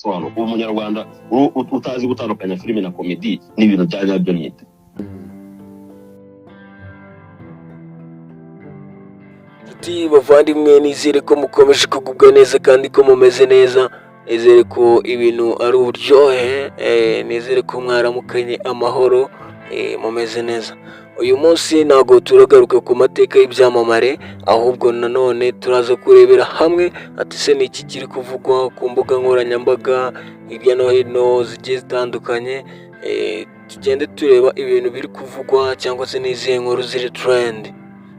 bisobanura kuba umunyarwanda utazi gutandukanya filime na komedi n'ibintu bya nyabyo nyite. Bavandimwe, nizere ko mukomeje kugubwa neza kandi ko mumeze neza. Nizere ko ibintu ari uburyohe, nizere ko mwaramukanye amahoro, mumeze neza. Uyu munsi ntabwo turagaruka ku mateka y'ibyamamare, ahubwo nanone turaza kurebera hamwe ati se ni iki kiri kuvugwa ku mbuga nkoranyambaga hirya no hino zigiye zitandukanye. Tugende tureba ibintu biri kuvugwa cyangwa se n'izihe nkuru ziri trend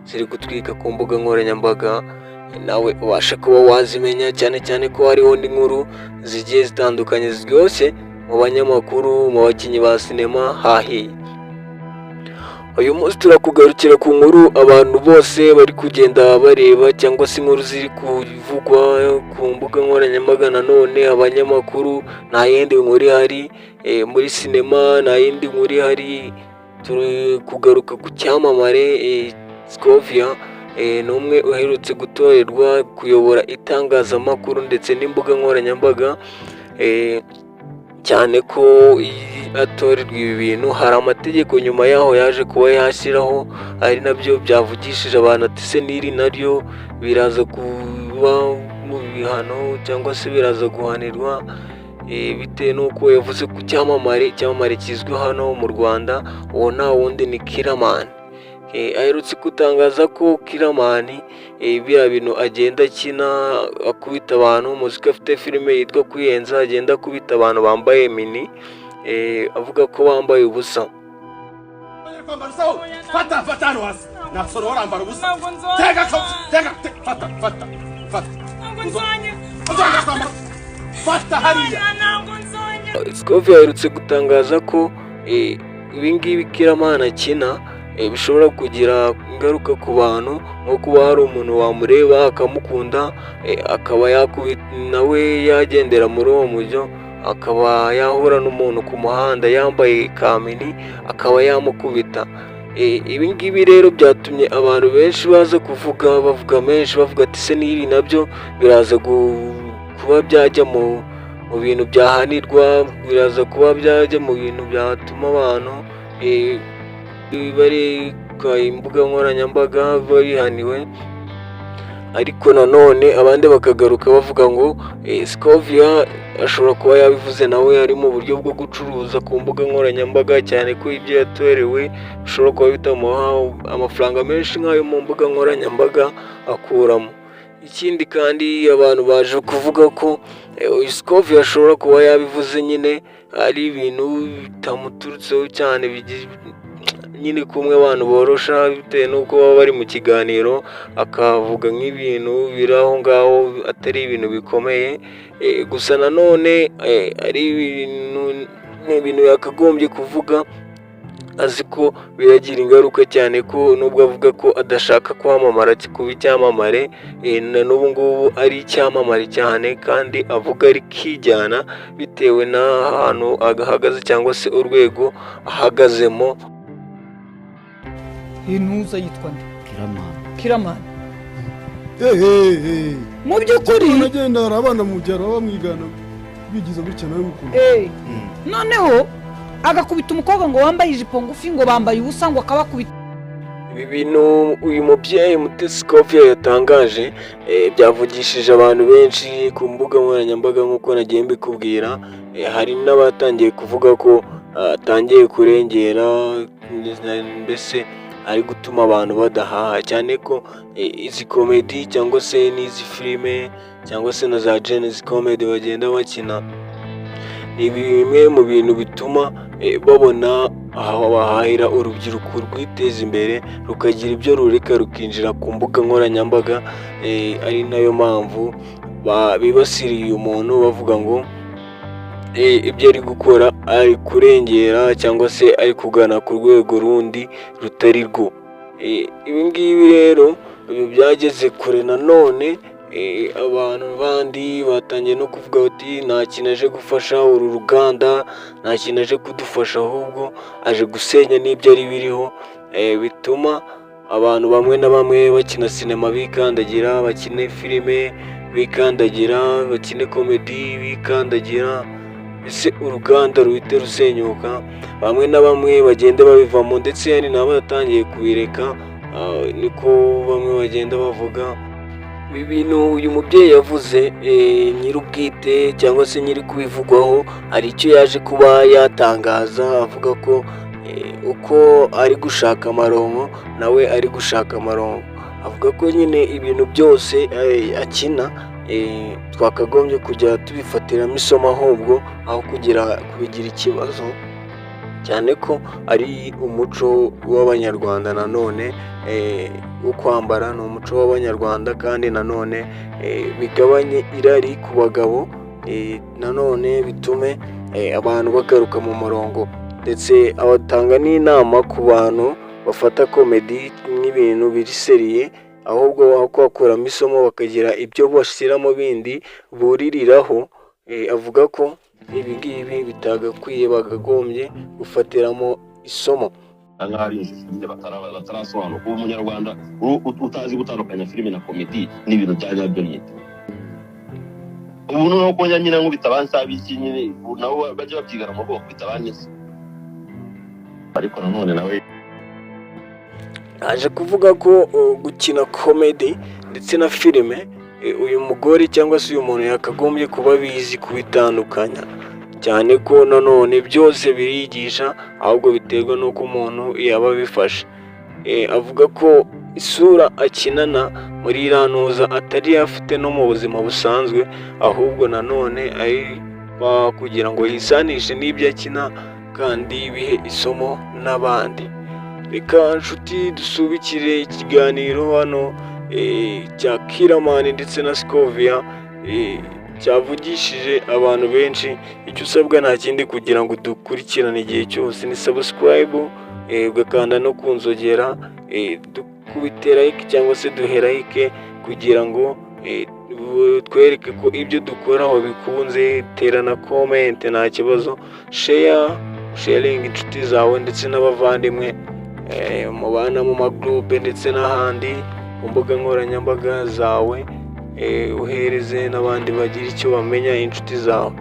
ziri gutwika ku mbuga nkoranyambaga, nawe ubasha kuba wazimenya, cyane cyane ko hariho nkuru zigiye zitandukanye ziryoshye mu banyamakuru, mu bakinnyi ba sinema hahiye. Uyu munsi turakugarukira ku nkuru abantu bose bari kugenda bareba, cyangwa se inkuru ziri kuvugwa ku mbuga nkoranyambaga. Nanone abanyamakuru nta yindi nkuru ihari, muri sinema nta yindi nkuru ihari. Turi kugaruka ku cyamamare Scovia, ni umwe uherutse gutorerwa kuyobora itangazamakuru ndetse n'imbuga nkoranyambaga, cyane ko atorerwa ibi bintu hari amategeko nyuma yaho yaje kuba yashyiraho, ari nabyo byavugishije abantu ati se n'iri naryo biraza kuba mu bihano cyangwa se biraza guhanirwa, bitewe n'uko yavuze ku cyamamare kizwi hano mu Rwanda. Uwo nta wundi ni Kiramani. Aherutse gutangaza ko Kiramani biriya bintu agenda akina akubita abantu, muzika afite filime yitwa Kwiyenza, agenda akubita abantu bambaye mini, avuga ko bambaye ubusa. Scovia aherutse gutangaza ko ibi ngibi Kiramani akina bishobora kugira ingaruka ku bantu, nko kuba hari umuntu wamureba akamukunda, akaba nawe yagendera muri uwo mujyo, akaba yahura n'umuntu ku muhanda yambaye kamini akaba yamukubita. Ibi ngibi rero byatumye abantu benshi baza bavuga ati se n'ibi nabyo biraza kuba byajya mu bintu byahanirwa, biraza kuba byajya mu bintu byatuma abantu bari ku imbuga nkoranyambaga barihaniwe. Ariko nanone abandi bakagaruka bavuga ngo Scovia ashobora kuba yabivuze nawe ari mu buryo bwo gucuruza ku mbuga nkoranyambaga, cyane ko ibyo yatorewe bishobora kuba bitamuha amafaranga menshi nk'ayo mu mbuga nkoranyambaga akuramo. Ikindi kandi abantu baje kuvuga ko Scovia ashobora kuba yabivuze nyine ari ibintu bitamuturutseho cyane, nyine kumwe abantu borosha bitewe n'uko baba bari mu kiganiro, akavuga nk'ibintu biri aho ngaho atari ibintu bikomeye. Gusa nanone ari ibintu yakagombye kuvuga azi ko biragira ingaruka, cyane ko nubwo avuga ko adashaka kwamamara kuba icyamamare, na n'ubu ngubu ari icyamamare cyane, kandi avuga ari kijyana bitewe n'ahantu agahagaze cyangwa se urwego ahagazemo. Intuza yitwa nde? Kiramani. Mu by'ukuri nagenda hari abana mu byaro bamwigana bigize gutya nawe mukuru. Noneho agakubita umukobwa ngo wambaye ijipo ngufi ngo bambaye ubusa ngo akabakubita. Ibi bintu uyu mubyeyi Mutesi Scovia yatangaje byavugishije abantu benshi ku mbuga nkoranyambaga, nk'uko nagiye mbikubwira. Hari n'abatangiye kuvuga ko atangiye kurengera, mbese ari gutuma abantu badahaha, cyane ko izi komedi cyangwa se n'izi filime cyangwa se na za Genesis comedy bagenda bakina, ni bimwe mu bintu bituma babona aho bahahira urubyiruko rwiteza imbere, rukagira ibyo rureka rukinjira ku mbuga nkoranyambaga. Ari nayo mpamvu bibasiriye umuntu bavuga ngo ibyo ari gukora ari kurengera cyangwa se ari kugana ku rwego rundi rutari rwo. Ibi ngibi rero byageze kure. Nanone abantu bandi batangiye no kuvuga bati nta kintu aje gufasha uru ruganda, nta kintu aje kudufasha, ahubwo aje gusenya n'ibyo ari biriho. Bituma abantu bamwe na bamwe bakina sinema bikandagira, bakine filime bikandagira, bakine komedi bikandagira, ese uruganda ruhite rusenyuka, bamwe na bamwe bagenda babivamo ndetse hari n'abatangiye kubireka, niko bamwe bagenda bavuga. Ibi bintu uyu mubyeyi yavuze, nyir'ubwite cyangwa se nyiri kubivugwaho hari icyo yaje kuba yatangaza, avuga ko uko ari gushaka amaronko nawe ari gushaka amaronko, avuga ko nyine ibintu byose akina twakagombye kujya tubifatiramo isomo ahubwo aho kubigira ikibazo, cyane ko ari umuco w'abanyarwanda nanone wo kwambara, ni umuco w'abanyarwanda kandi nanone bigabanye irari ku bagabo, nanone bitume abantu bagaruka mu murongo, ndetse abatanga n'inama ku bantu bafata komedi nk'ibintu biri seriye, ahubwo aho kuhakuramo isomo bakagira ibyo bashyiramo bindi buririraho. Avuga ko ibi ngibi bitagakwiye, bagagombye gufatiramo isomo. nk'aho ari injiji nyine batarasobanura kuba umunyarwanda utazi gutandukanya filime na komedi n'ibintu bya nyabyo nyine. Ubu noneho ko nyine nkubita abansabiki nyine nabo bajya babyigana mu bwoko kubita abanisi, ariko nanone nawe aje kuvuga ko gukina komedi ndetse na filime, uyu mugore cyangwa se uyu muntu yakagombye kuba bizi kubitandukanya, cyane ko nanone byose birigisha, ahubwo biterwa n'uko umuntu yaba abifashe. Avuga ko isura akinana muri iriya ntuza atari afite no mu buzima busanzwe, ahubwo nanone ari kugira ngo yisanishe n'ibyo akina kandi bihe isomo n'abandi. Reka nshuti dusubikire ikiganiro hano cya Kiramani ndetse na Scovia cyavugishije abantu benshi. Icyo usabwa nta kindi kugira ngo dukurikirane igihe cyose ni subscribe, ugakanda no kunzogera, dukubite like cyangwa se duhe like kugira ngo twereke ko ibyo dukora wabikunze. Tera na comment nta kibazo, sharing inshuti zawe ndetse n'abavandimwe, mubana mu magroupe ndetse n'ahandi ku mbuga nkoranyambaga zawe, uhereze n'abandi bagira icyo bamenya inshuti zawe.